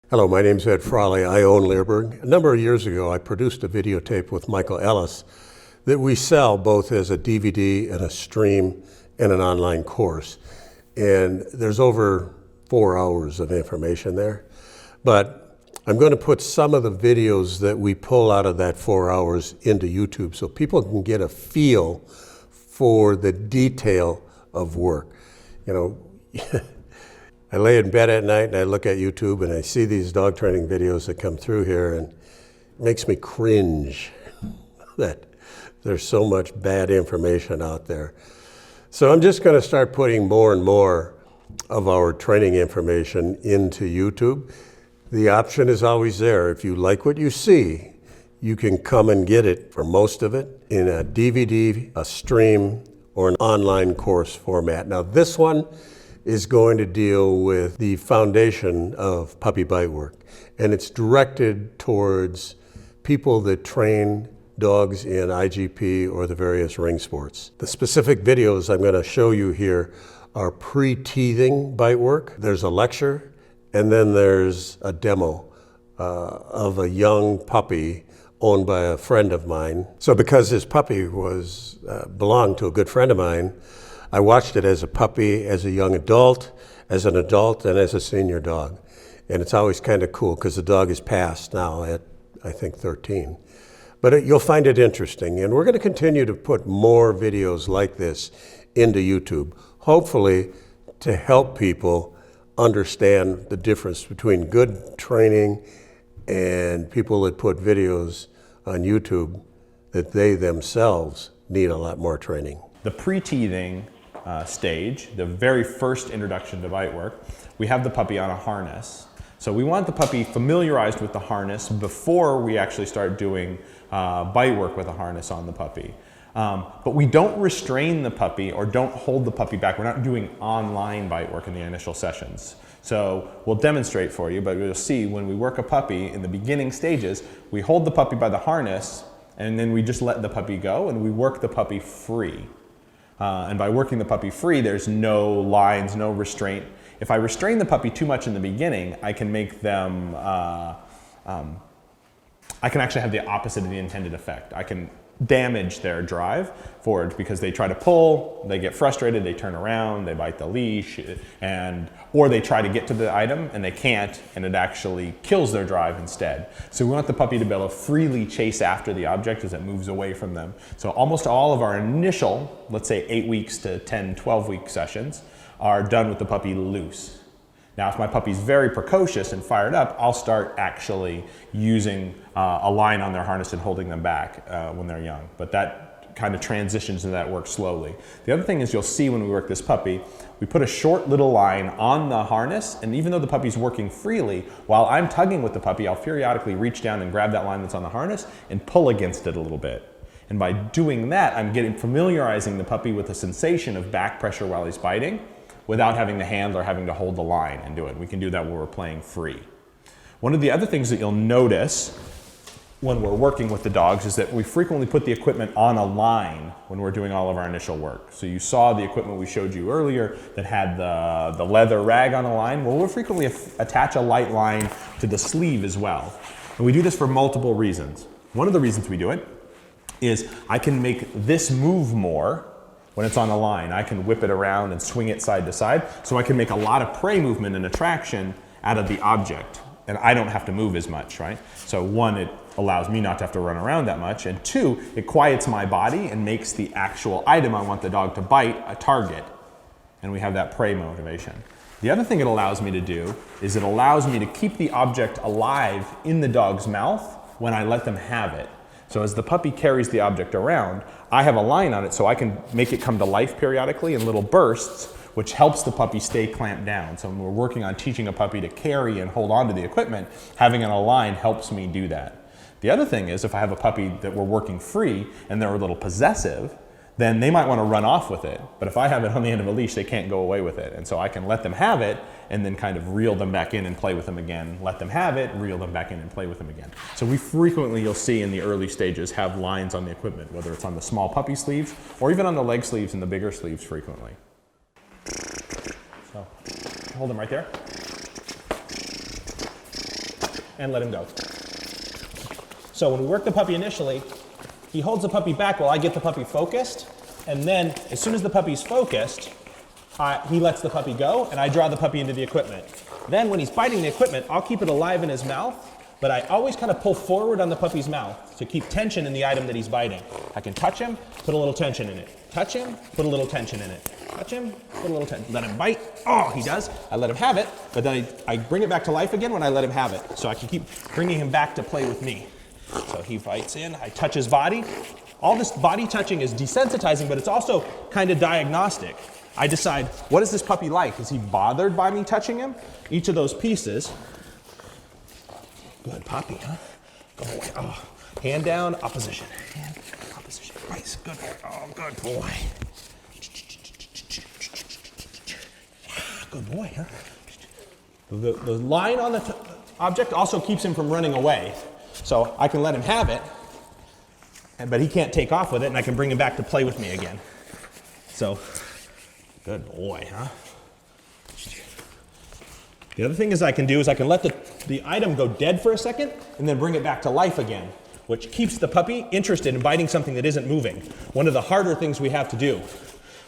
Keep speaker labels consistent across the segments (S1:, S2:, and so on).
S1: Hello, my name's Ed Frawley. I own Leerburg. A number of years ago, I produced a videotape with Michael Ellis that we sell both as a DVD and a stream and an online course. And there's over 4 hours of information there. But I'm going to put some of the videos that we pull out of that 4 hours into YouTube so people can get a feel for the detail of work. You know, I lay in bed at night and I look at YouTube and I see these dog training videos that come through here, and it makes me cringe that there's so much bad information out there. So I'm just going to start putting more and more of our training information into YouTube. The option is always there. If you like what you see, you can come and get it, for most of it, in a DVD, a stream, or an online course format. Now this one is going to deal with the foundation of puppy bite work, and it's directed towards people that train dogs in IGP or the various ring sports. The specific videos I'm going to show you here are pre-teething bite work. There's a lecture, and then there's a demo of a young puppy owned by a friend of mine. So because this puppy belonged to a good friend of mine, I watched it as a puppy, as a young adult, as an adult, and as a senior dog. And it's always kind of cool because the dog is past now at, I think, 13. But you'll find it interesting. And we're going to continue to put more videos like this into YouTube, hopefully to help people understand the difference between good training and people that put videos on YouTube that they themselves need a lot more training.
S2: The pre-teething stage, the very first introduction to bite work, we have the puppy on a harness. So we want the puppy familiarized with the harness before we actually start doing bite work with a harness on the puppy. But we don't restrain the puppy or don't hold the puppy back. We're not doing online bite work in the initial sessions. So we'll demonstrate for you, but you'll see when we work a puppy in the beginning stages, we hold the puppy by the harness and then we just let the puppy go and we work the puppy free. And by working the puppy free, there's no lines, no restraint. If I restrain the puppy too much in the beginning, I can make them, I can actually have the opposite of the intended effect. I can damage their drive forward because they try to pull, they get frustrated, they turn around, they bite the leash, or they try to get to the item and they can't, and it actually kills their drive instead. So we want the puppy to be able to freely chase after the object as it moves away from them. So almost all of our initial, let's say 8 weeks to 10, 12-week sessions are done with the puppy loose. Now, if my puppy's very precocious and fired up, I'll start actually using a line on their harness and holding them back when they're young. But that kind of transitions and that works slowly. The other thing is you'll see when we work this puppy, we put a short little line on the harness, and even though the puppy's working freely, while I'm tugging with the puppy, I'll periodically reach down and grab that line that's on the harness and pull against it a little bit. And by doing that, I'm familiarizing the puppy with the sensation of back pressure while he's biting, without having the handler having to hold the line and do it. We can do that when we're playing free. One of the other things that you'll notice when we're working with the dogs is that we frequently put the equipment on a line when we're doing all of our initial work. So you saw the equipment we showed you earlier that had the leather rag on a line. Well, we'll frequently attach a light line to the sleeve as well. And we do this for multiple reasons. One of the reasons we do it is I can make this move more when it's on a line. I can whip it around and swing it side to side, so I can make a lot of prey movement and attraction out of the object, and I don't have to move as much, right? So one, it allows me not to have to run around that much, and two, it quiets my body and makes the actual item I want the dog to bite a target, and we have that prey motivation. The other thing it allows me to do is it allows me to keep the object alive in the dog's mouth when I let them have it. So as the puppy carries the object around, I have a line on it so I can make it come to life periodically in little bursts, which helps the puppy stay clamped down. So when we're working on teaching a puppy to carry and hold on to the equipment, having it on a line helps me do that. The other thing is if I have a puppy that we're working free and they're a little possessive, then they might want to run off with it. But if I have it on the end of a leash, they can't go away with it. And so I can let them have it and then kind of reel them back in and play with them again. Let them have it, reel them back in and play with them again. So we frequently, you'll see in the early stages, have lines on the equipment, whether it's on the small puppy sleeves or even on the leg sleeves and the bigger sleeves frequently. So hold them right there.
S3: and let him go. So when we work the puppy initially, he holds the puppy back while I get the puppy focused, and then as soon as the puppy's focused, he lets the puppy go, and I draw the puppy into the equipment. Then when he's biting the equipment, I'll keep it alive in his mouth, but I always kind of pull forward on the puppy's mouth to keep tension in the item that he's biting. I can touch him, put a little tension in it. Touch him, put a little tension in it. Touch him, put a little tension. Let him bite. Oh, he does. I let him have it, but then I bring it back to life again when I let him have it. So I can keep bringing him back to play with me. So he bites in, I touch his body. All this body touching is desensitizing, but it's also kind of diagnostic. I decide, what is this puppy like? Is he bothered by me touching him? Each of those pieces. Good puppy, huh? Go away. Oh. Hand down, opposition. Hand, opposition. Nice. Good boy. Oh, good boy. Good boy, huh? The line on the object also keeps him from running away. So I can let him have it, but he can't take off with it, and I can bring him back to play with me again. So, good boy, huh? The other thing I can do is I can let the item go dead for a second and then bring it back to life again, which keeps the puppy interested in biting something that isn't moving. One of the harder things we have to do.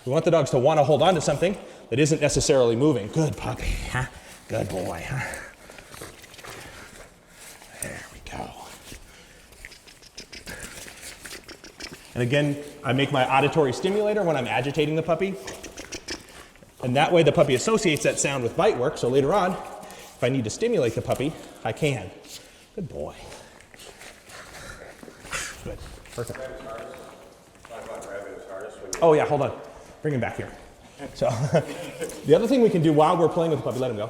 S3: We want the dogs to want to hold on to something that isn't necessarily moving. Good puppy, huh? Good boy, huh? There we go. And again, I make my auditory stimulator when I'm agitating the puppy. And that way the puppy associates that sound with bite work, so later on, if I need to stimulate the puppy, I can. Good boy. Good, perfect. Oh yeah, hold on. Bring him back here. So, the other thing we can do while we're playing with the puppy, let him go.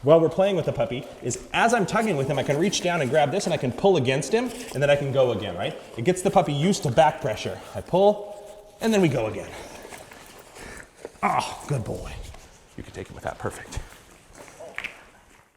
S3: While we're playing with the puppy is as I'm tugging with him, I can reach down and grab this and I can pull against him and then I can go again, right? It gets the puppy used to back pressure. I pull and then we go again. Oh, good boy. You can take him with that, perfect.